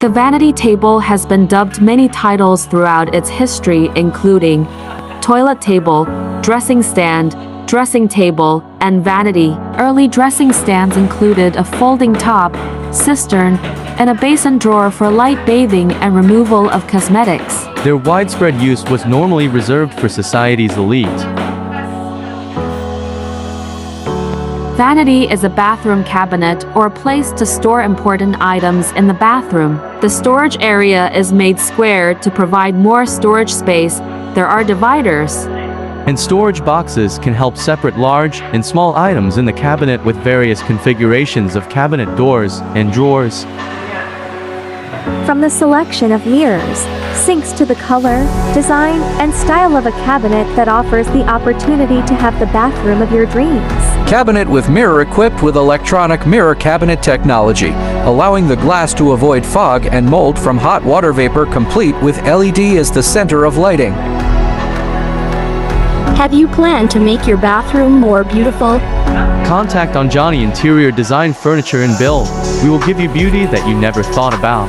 The vanity table has been dubbed many titles throughout its history, including toilet table, dressing stand, dressing table, and vanity. Early dressing stands included a folding top, cistern, and a basin drawer for light bathing and removal of cosmetics. Their widespread use was normally reserved for society's elite. Vanity is a bathroom cabinet or a place to store important items in the bathroom. The storage area is made square to provide more storage space. There are dividers. And storage boxes can help separate large and small items in the cabinet with various configurations of cabinet doors and drawers. From the selection of mirrors, sinks to the color, design, and style of a cabinet that offers the opportunity to have the bathroom of your dreams. Cabinet with mirror equipped with electronic mirror cabinet technology, allowing the glass to avoid fog and mold from hot water vapor, complete with LED as the center of lighting. Have you planned to make your bathroom more beautiful? Contact Johnny Interior Design Furniture and Build. We will give you beauty that you never thought about.